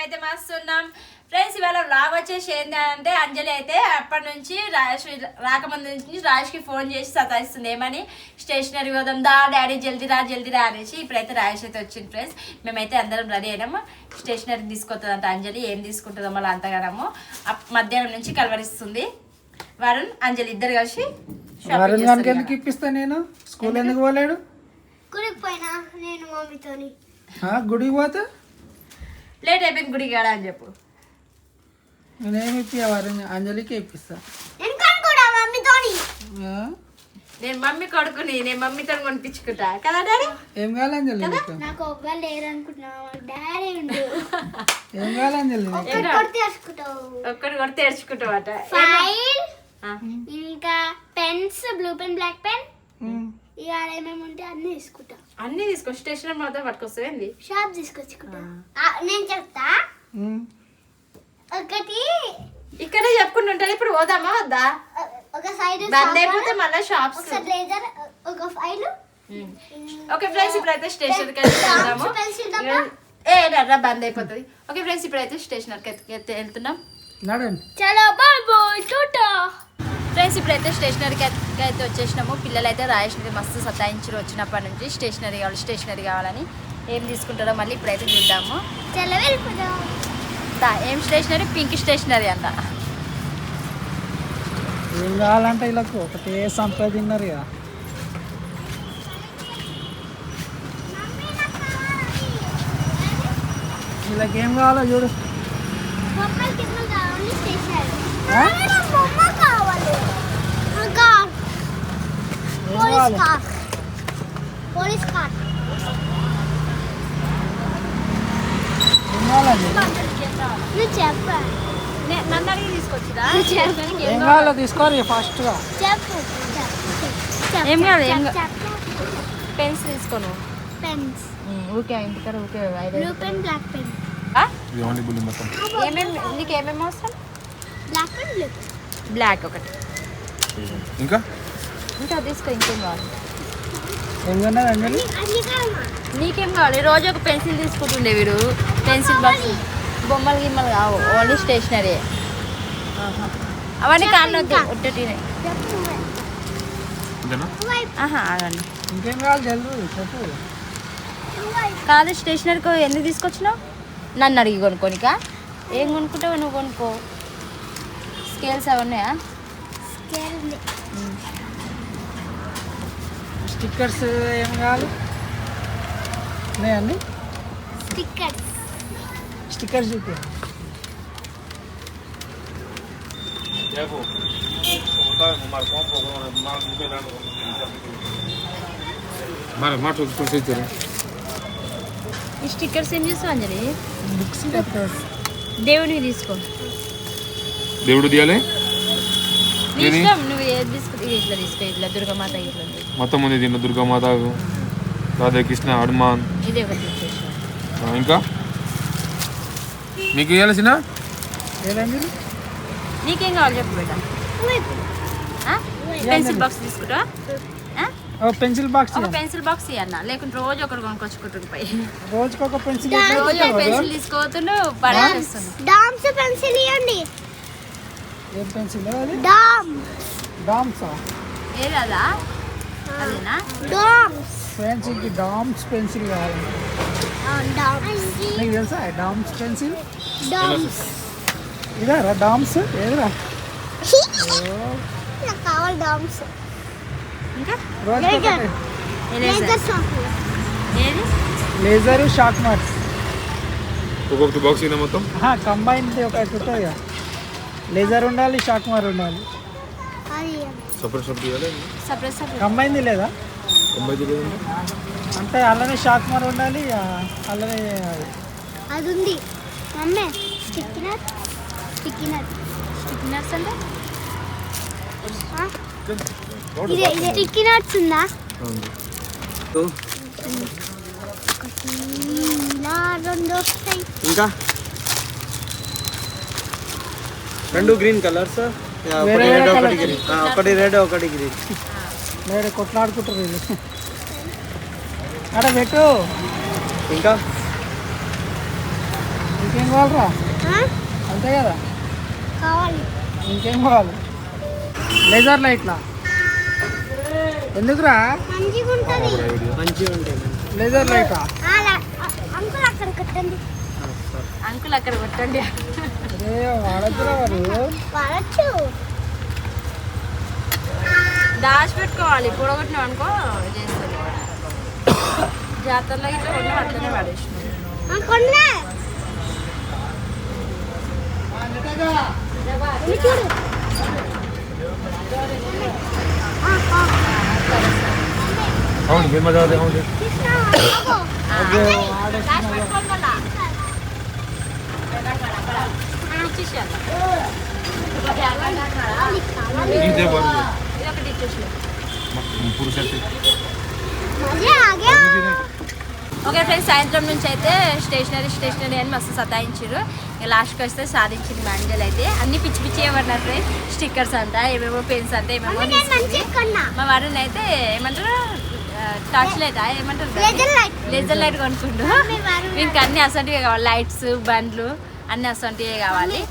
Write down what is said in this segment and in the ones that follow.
మేమైతే మస్తున్నాం ఫ్రెండ్స్. ఇవాళ వ్లాగ్ వచ్చేసి ఏంటంటే అంజలి అయితే అప్పటి నుంచి రాకముందు నుంచి రాజేష్కి ఫోన్ చేసి సతాయిస్తుంది. ఏమని స్టేషనరీ పోదాం దా డాడీ జల్దీ రా అనేసి. ఇప్పుడైతే రాజేష్ అయితే వచ్చింది ఫ్రెండ్స్. మేమైతే అందరం రెడీ అయినాము. స్టేషనరీ తీసుకొస్తుందంట అంజలి. ఏం తీసుకుంటుందో మళ్ళీ అంతగానము. మధ్యాహ్నం నుంచి కలవరిస్తుంది. వరుణ్ అంజలి ఇద్దరు కలిసి ఎందుకు ఇప్పిస్తా నేను స్కూల్ ఎందుకు పోలేడు? గుడికి పోయినా నేను మమ్మీతోని. గుడికి పోతే లేట్ అయిపోయింది గుడికి కాడా అని చెప్పు. నేనేమి ఇప్పివారు అంజలికి ఇప్పిస్తా. నేను మమ్మీ కొడుకుని నేను మమ్మీతో కొనిపించుకుంటా కదా డాడీ. ఏం కావాలి అంజలి? నాకు ఒక్కరు లేరు అనుకుంటున్నా, డాడీ ఉండు. ఏం కావాలి అంజలి? ఒక్కటి కొడితే తెరుచుకుంటావట. ఫైల్ ఇంకా pens, blue pen, black pen, ఇక ఏమేమి ఉంటే అన్ని తీసుకుంటా. అన్ని తీసుకో. స్టేషనరీ మాత్రం పట్టుకొస్తావేంది? షాప్ తీసుకొచ్చుకుంటా. నేను చెప్తా. ఒకటి ఇక్కడే చెప్పుకుంటుంటాను. ఇప్పుడు పోదామా వద్దా? ఒక సైడ్ బంద్ అయిపోతే మళ్ళీ షాప్స్. బ్లేజర్, ఒక ఫైల్. ఓకే ఫ్రెండ్స్, ఇప్పుడైతే స్టేషనరీకి అయితే వెళ్దాము. రా బంద్ అయిపోతుంది. ఓకే ఫ్రెండ్స్, ఇప్పుడైతే స్టేషనరీకి వెళ్తున్నాం. చలో బాయ్ బాయ్ టాటా. ఫ్రెండ్స్ ఇప్పుడైతే స్టేషనరీకి అయితే వచ్చేసినాము. పిల్లలు అయితే రాయేష్ని మస్తు సతాయించారు వచ్చినప్పటి నుంచి. స్టేషనరీ కావాలని. ఏం తీసుకుంటారో మళ్ళీ ఇప్పుడైతే చూద్దాము. చలో వెళ్ళిపోదాం. ఏం స్టేషనరీ? పింక్ స్టేషనరీ అంట. ఏం కావాలంటే వీళ్ళకు ఒకటే సంపాదిన్నారు కదా. వీళ్ళకి ఏం కావాలో చూడు. Police car. ఏం కావాలండి? నువ్వు చెప్పు. నన్ను అడిగి తీసుకొచ్చిదా? ఏం కావాలో తీసుకోవాలి ఫాస్ట్గా. చెప్పు. ఏం కాదు పెన్స్ తీసుకోను. పెన్స్, ఓకే ఇంటికాడ okay. Blue pen, black pen. ఏమేమి నీకు ఏమేమి అవసరం? Black pen, blue pen. Black ఒకటి. ఇంకా తీసుకో. ఇంకేం కావాలి? ఏం కొన్నారు అంజలి? నీకేం కావాలి? రోజు ఒక పెన్సిల్ తీసుకుంటుండే వీడు. పెన్సిల్ బాక్స్, బొమ్మలు గిమ్మలు కావు, ఓన్లీ స్టేషనరీ. అవన్నీ కానొద్దు, ఒట్టటినే. ఆగండి. ఇంకేం కావాలి జల్దీ చెప్పు. కాదు స్టేషనరీకి ఎందుకు తీసుకొచ్చినావు? నన్ను అడిగి కొనుక్కోనికా? ఏం కొనుక్కుంటావు నువ్వు? కొనుక్కో. స్కేల్స్ అవన్నాయా? స్టిక్కర్స్ ఏం కావాలి? ఉన్నాయండి స్టిక్కర్స్ చూపి. ఈ స్టిక్కర్స్ ఏం చేస్తావు అంజలి? Books papers. దేవుడివి తీసుకో. దేవుడు తీయాలి. నీ ఇష్టం, నువ్వు ఏది తీసుకుంటే ఇట్లా తీసుకో. ఇట్లా దుర్గామాత ఇట్లా మొత్తం ఉంది దీంట్లో. దుర్గామాత, రాధాకృష్ణ, హనుమాన్. ఇదే ఒకటి తీసేసిన. ఇంకా మీకు ఇవ్వాల్సిన ఏదండి? నీకేం కావాలి చెప్పు బేట. పెన్సిల్ బాక్స్ తీసుకుంటా. Pencil box. ఒక పెన్సిల్ బాక్స్ ఇవ్వన్నా, లేకుంటే రోజు ఒకటి కొనుక్కొచ్చుకుంటుంది పోయి. రోజుకి ఒక పెన్సిల్. రోజు పెన్సిల్ తీసుకోవద్దు పడేస్తున్నాను. డామ్స్ పెన్సిల్ ఇవ్వండి. ఏం పెన్సిల్ అది? డామ్స్. ఏది అదా? అదేనా? డామ్స్ పెన్సిల్కి డామ్స్ పెన్సిల్ కావాలి. నీకు తెలుసా డామ్స్ పెన్సిల్? ఇదారా డామ్స్? ఏదిరా? నాకు కావాలి డామ్స్. ఇంకా ఏది? Laser, short marks. ఒక్కొక్క బాక్స్ అయినా మొత్తం కంబైన్ ఒకటి ఉంటుంది కదా. లేజర్ ఉండాలి, షార్ట్ మార్క్ ఉండాలి. సపరేట్ ఇవ్వాలి. సపరేట్ కంబైన్ది లేదా? అంటే అలానే షార్ట్ మార్క్ ఉండాలి, అలానే అది ఉంది మమ్మీ. స్టిక్కీ నట్స్ అంటే స్టిక్కీ నట్స్ ఉందా? రెండు వస్తాయి. ఇంకా 2 గ్రీన్ కలర్స్. ఒకటి రెడ్, ఒకటి గ్రీన్. వేరే కొట్లాడుకుంటారు వీళ్ళు. అక్కడ పెట్టు. ఇంకా ఇంకేం కావాలరా? ఆ? అంతే కదా, కావాలి. ఇంకేం కావాలి? లేజర్ లైట్లా ఎందుకురా? మంచిగా ఉంటుంది. మంచిగా ఉంటాయి. లేజర్ లైటా? అంకుల్ అక్కడ కట్టండి. అంకుల్ అక్కడ కొట్టండి. అదే వాడద్దురా వారు. వాడచ్చు. దాచి పెట్టుకోవాలి, పొడగొట్టినాం అనుకో చేస్తుంది. జాతరలో ఇట్లా కొన్ని అట్లనే పడేసినాం. కొన్నా చూడు. అవును మీరు మజా అవుతుంది. దాచి పెట్టుకోవాలి మళ్ళా. ఇచ్చేసేయాలి. ఇదే బాగుంది. ఇది ఒకటి ఇచ్చేసి. పురుషత్తి ఓకే ఫ్రెండ్స్, సాయంత్రం నుంచి అయితే స్టేషనరీ అని మస్తు సతాయించారు. ఇక లాస్ట్కి వస్తే సాధించింది మ్యాంగల్ అయితే. అన్ని పిచ్చి పిచ్చి ఏమన్నారు ఫ్రెండ్స్, స్టిక్కర్స్ అంట, ఏమేమో పెన్స్ అంట, ఏమేమో తీసుకుంది. మా వారిని అయితే ఏమంటారు టార్చ్ లైట్ ఏమంటారు లేజర్ లైట్ కొనుక్కుంటూ. వీనికి అన్ని అసంటివే కావాలి, లైట్స్ బండ్లు అన్ని అసంటివే కావాలి.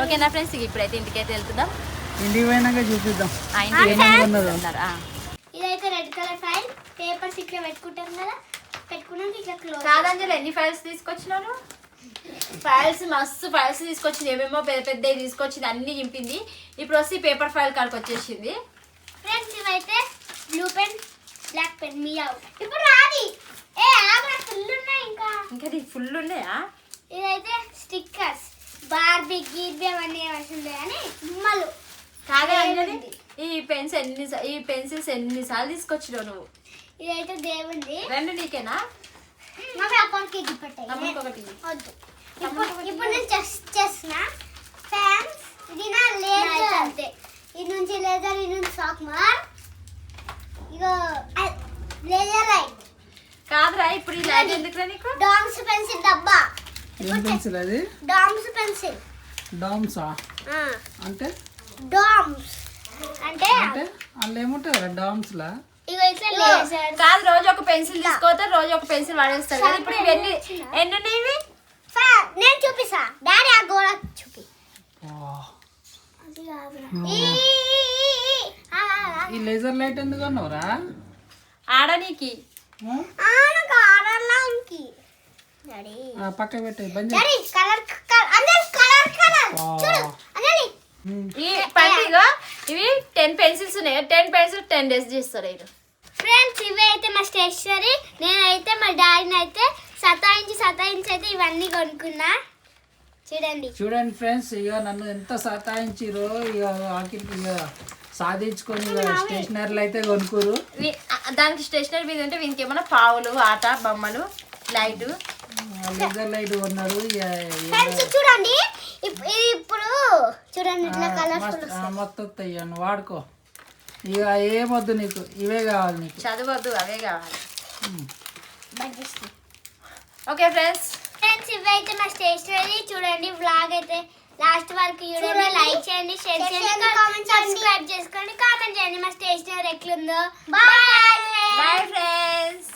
ఓకేనా ఫ్రెండ్స్, ఇప్పుడైతే ఇంటికైతే వెళ్తుందాం. ఇంటికి పోయినాక చూపిద్దాం. ఆ ఇంటికి ఏమన్నా ఇదైతే రెడ్ కలర్ ఫైల్, పేపర్స్ ఇట్లా పెట్టుకుంటాం కదా, పెట్టుకున్నాక ఇట్లా క్లోజ్. కాదంజలి, ఎన్ని ఫైల్స్ తీసుకొచ్చినాను? ఫైల్స్ మస్తు ఫైల్స్ తీసుకొచ్చింది, ఏమేమో పెద్ద పెద్దవి తీసుకొచ్చింది, అన్ని నింపింది. ఇప్పుడు వచ్చి పేపర్ ఫైల్ కాడికి వచ్చేసింది. ఫ్రెండ్స్ ఇవైతే బ్లూ పెన్ బ్లాక్ పెన్ మీ అవుట్. ఇప్పుడు రాది ఫుల్ ఉన్నాయి. ఇంకా ఇది ఫుల్ ఉన్నాయా? ఇదైతే స్టిక్కర్స్, బార్బీ గీర్బీ అవన్నీ వేసిండే అని బొమ్మలు. కాదే అంజలి, ఈ పెన్సిల్స్ ఎన్నిసార్లు తీసుకొచ్చినావు నువ్వు? ఇదైతే దేవుంది. రెండు నీకేనా? మా పాపకి గిఫ్ట్ పెట్టాయి. తమ్ముడికి ఒకటి. వద్దు. ఇప్పుడు నేను చేస్తున్న ఫ్యాన్స్. ఇది నా లేజర్ అంతే. ఇది నుంచి లేజర్, ఇది నుంచి షాక్ మార్. ఇగో లేజర్ లైట్. కాదురా, ఇప్పుడు ఈ లైట్ ఎందుకురా నీకు? డామ్స్ పెన్సిల్ డబ్బా. ఏం పెన్సిల్ అది? డామ్స్ పెన్సిల్. డామ్సా అంటే? డామ్స్ అంటే అంటే అందులో ఏముంటుంది డామ్స్లా? ఇగో ఇట్లా లేజర్. కాదు, రోజు ఒక పెన్సిల్ తీసుకోతే రోజు ఒక పెన్సిల్ వాడేస్తారు కదా. ఇప్పుడు ఇవన్నీ ఎన్ని ఉన్నాయి? నేను చూపిస్తా. డాడీ ఆ గోడ చూపి. ఈ లేజర్ లైట్ ఎందుకు అన్నావురా? ఆడనీకి. పక్క పెట్టాయి బంద్ డాడీ కలర్ కలర్ కలర్ చూడు అంజలి. ఈ పండుగ ఇవి 10 పెన్సిల్స్ ఉన్నాయి. 10 పెన్సిల్ 10 డేస్ చేస్తారు. ఇది ఫ్రెండ్స్ ఇవి అయితే మా స్టేషనరీ. నేనైతే మా డాడీని అయితే సతాయించి అయితే ఇవన్నీ కొనుక్కున్నా. చూడండి ఫ్రెండ్స్, ఇక నన్ను ఎంత సతాయించిరో. ఇక ఆఖరికి ఇక సాధించుకొని స్టేషనరీలు అయితే కొనుక్కోరు. దానికి స్టేషనరీ మీద ఉంటే వీనికి ఏమన్నా పావులు, ఆట బొమ్మలు, లైట్, లేజర్ లైట్ కొన్నారు. ఫ్రెండ్స్ చూడండి, ఇప్పుడు చూడండి ఇట్లా కలర్ఫుల్ మొత్తం వస్తాయి, వాడుకో. ఇక ఏమొద్దు నీకు, ఇవే కావాలి నీకు. చదవద్దు, అవే కావాలి. ఓకే ఫ్రెండ్స్ ఇవి అయితే మా స్టేషనరీ. చూడండి వ్లాగ్ అయితే లాస్ట్ వరకు చూడండి. లైక్ చేయండి, షేర్ చేయండి, సబ్స్క్రైబ్ చేసుకోండి, కామెంట్ చేయండి మా స్టేషనరీ ఎట్లుందో. Bye bye friends.